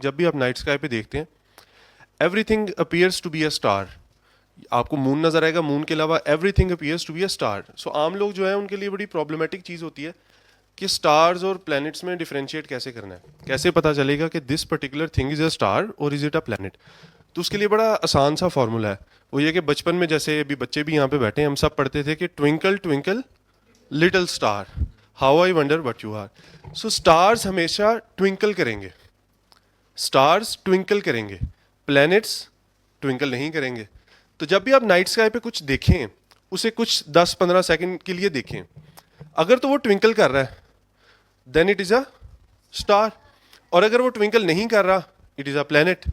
जब भी आप नाइट स्काई पे देखते हैं, everything appears to be a star. आपको मून नजर आएगा, मून के अलावा everything appears to be a star. So आम लोग जो है उनके लिए बड़ी प्रॉब्लमेटिक चीज़ होती है कि स्टार्स और प्लैनेट्स में डिफरेंशिएट कैसे करना है, कैसे पता चलेगा कि this particular thing is a star और इज इट अ प्लैनेट। तो उसके लिए बड़ा आसान सा फॉर्मूला है। वो ये कि बचपन में, जैसे अभी बच्चे भी यहाँ पे बैठे हैं, हम सब पढ़ते थे कि twinkle twinkle little star, how I wonder what you are. So stars हमेशा ट्विंकल करेंगे, स्टार्स ट्विंकल करेंगे, प्लैनेट्स ट्विंकल नहीं करेंगे। तो जब भी आप नाइट स्काई पे कुछ देखें, उसे कुछ 10-15 सेकंड के लिए देखें, अगर तो वो ट्विंकल कर रहा है then it is a star, और अगर वो ट्विंकल नहीं कर रहा इट इज अ प्लैनेट।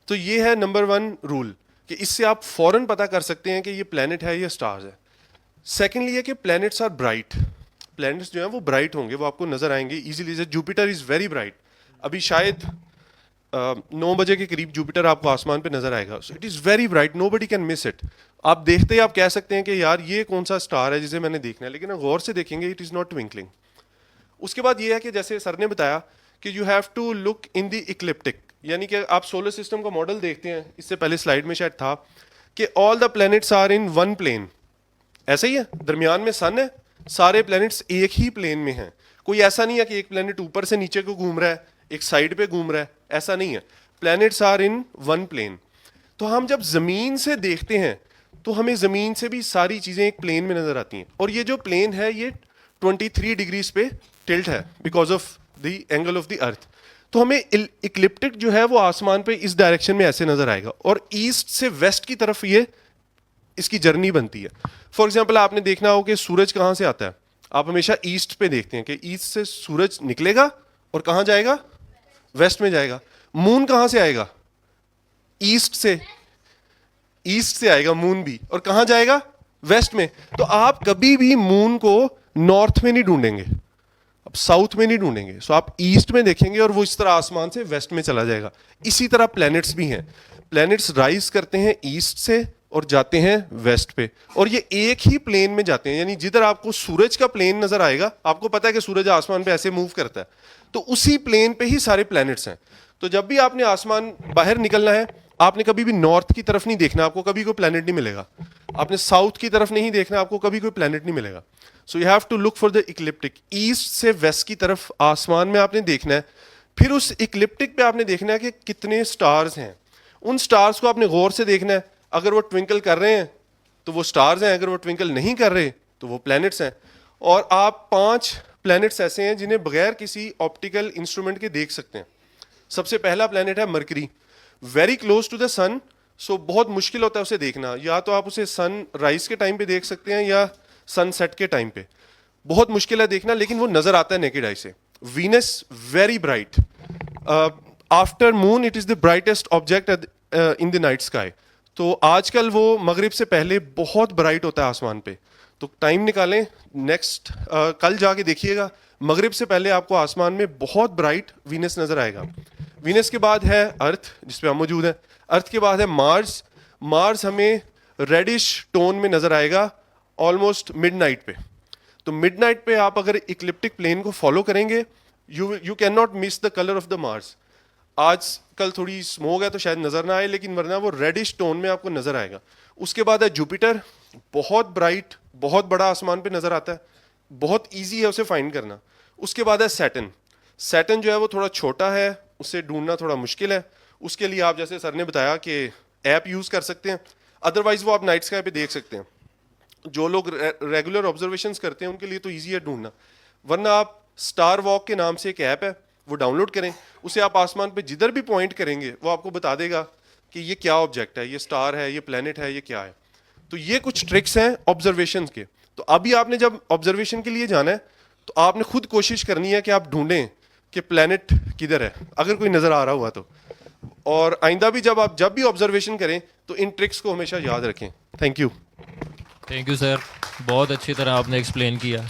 तो ये है नंबर 1 रूल कि इससे आप फौरन पता कर सकते हैं कि ये प्लैनेट है या स्टार्स है। सेकेंडली है कि प्लैनेट्स आर ब्राइट। प्लैनेट्स जो है वो ब्राइट होंगे, वो आपको नजर आएंगे इजीली। जैसे जुपिटर इज वेरी ब्राइट, अभी शायद 9 बजे के करीब जुपिटर आपको आसमान पे नजर आएगा। So it is very bright, nobody can miss it. आप देखते ही आप कह सकते हैं कि यार ये कौन सा स्टार है जिसे मैंने देखना है, लेकिन आप गौर से देखेंगे इट इज नॉट ट्विंकलिंग। उसके बाद ये है कि जैसे सर ने बताया कि you have to look in the ecliptic, यानी कि आप सोलर सिस्टम का मॉडल देखते हैं, इससे पहले स्लाइड में शायद था कि all the planets are in one plane. ऐसा ही है, दरमियान में सन है, सारे प्लैनेट्स एक ही प्लेन में हैं। कोई ऐसा नहीं है कि एक प्लैनेट ऊपर से नीचे को घूम रहा है, एक साइड पे घूम रहा है, ऐसा नहीं है। Planets are in one plane. तो हम जब जमीन से देखते हैं तो हमें जमीन से भी सारी चीजें एक प्लेन में नजर आती हैं, और ये जो प्लेन है ये 23 डिग्रीज पे टिल्ट है because of the angle of the earth. तो हमें इक्लिप्टिक जो है वो आसमान पे इस डायरेक्शन में ऐसे नजर आएगा, और ईस्ट से वेस्ट की तरफ ये इसकी जर्नी बनती है। फॉर एग्जाम्पल आपने देखना हो कि सूरज कहाँ से आता है, आप हमेशा ईस्ट पे देखते हैं कि ईस्ट से सूरज निकलेगा और कहाँ जाएगा, वेस्ट में जाएगा। मून कहाँ से आएगा, ईस्ट से, ईस्ट से आएगा मून भी, और कहाँ जाएगा, वेस्ट में। तो आप कभी भी मून को नॉर्थ में नहीं ढूंढेंगे, अब साउथ में नहीं ढूंढेंगे। सो आप ईस्ट में देखेंगे और वो इस तरह आसमान से वेस्ट में चला जाएगा। इसी तरह प्लैनेट्स भी हैं, प्लैनेट्स राइज करते हैं ईस्ट से और जाते हैं वेस्ट पे, और ये एक ही प्लेन में जाते हैं। यानी जिधर आपको सूरज का प्लेन नजर आएगा, आपको पता है कि सूरज आसमान पे ऐसे मूव करता है, तो उसी प्लेन पे ही सारे प्लैनेट्स हैं। तो जब भी आपने आसमान बाहर निकलना है, आपने कभी भी नॉर्थ की तरफ नहीं देखना, आपको कभी कोई प्लैनेट नहीं मिलेगा। आपने साउथ की तरफ नहीं देखना, आपको कभी कोई प्लैनेट नहीं मिलेगा। So you have to look for the ecliptic. East से वेस्ट की तरफ आसमान में आपने देखना है, फिर उस इक्लिप्टिक पे आपने देखना है कि कितने स्टार्स हैं। उन स्टार्स को आपने गौर से देखना है, अगर वो ट्विंकल कर रहे हैं तो वो स्टार्स हैं, अगर वो ट्विंकल नहीं कर रहे तो वो प्लैनेट्स हैं। और आप 5 प्लैनेट्स ऐसे हैं जिन्हें बगैर किसी ऑप्टिकल इंस्ट्रूमेंट के देख सकते हैं। सबसे पहला प्लैनेट है Mercury, very close to the sun. So बहुत मुश्किल होता है उसे देखना, या तो आप उसे सन राइज के टाइम पे देख सकते हैं या सनसेट के टाइम पे, बहुत मुश्किल है देखना, लेकिन वो नजर आता है नेकेड आई से। Venus very bright, after moon it is the brightest object in the night sky. तो आजकल वो मगरिब से पहले बहुत ब्राइट होता है आसमान पे। तो टाइम निकालें, नेक्स्ट कल जाके देखिएगा, मगरिब से पहले आपको आसमान में बहुत ब्राइट वीनस नजर आएगा। वीनस के बाद है अर्थ जिसपे हम मौजूद हैं, अर्थ के बाद है मार्स। मार्स हमें रेडिश टोन में नजर आएगा ऑलमोस्ट मिडनाइट पे। तो मिडनाइट पे आप अगर इक्लिप्टिक प्लेन को फॉलो करेंगे, you can not miss the colour of the Mars. आज कल थोड़ी स्मोक है तो शायद नजर ना आए, लेकिन वरना वो रेडिश टोन में आपको नजर आएगा। उसके बाद है जुपिटर, बहुत ब्राइट, बहुत बड़ा आसमान पे नजर आता है, बहुत इजी है उसे फाइंड करना। उसके बाद है सैटर्न। सैटर्न जो है वो थोड़ा छोटा है, उसे ढूंढना थोड़ा मुश्किल है। उसके लिए आप जैसे सर ने बताया कि ऐप यूज कर सकते हैं, अदरवाइज वो आप नाइट स्काई पे देख सकते हैं। जो लोग रेगुलर ऑब्जर्वेशंस करते हैं उनके लिए तो ईजी है ढूंढना, वरना आप स्टार वॉक के नाम से एक ऐप है, वो डाउनलोड करें। उसे आप आसमान पे जिधर भी पॉइंट करेंगे वो आपको बता देगा कि ये क्या ऑब्जेक्ट है, ये स्टार है, ये प्लेनेट है, ये क्या है। तो ये कुछ ट्रिक्स हैं ऑब्जर्वेशन के। तो अभी आपने जब ऑब्जर्वेशन के लिए जाना है तो आपने खुद कोशिश करनी है कि आप ढूंढें कि प्लेनेट किधर है, अगर कोई नजर आ रहा हुआ तो। और आइंदा भी जब भी ऑब्जर्वेशन करें तो इन ट्रिक्स को हमेशा याद रखें। Thank you. Thank you sir, बहुत अच्छी तरह आपने एक्सप्लेन किया।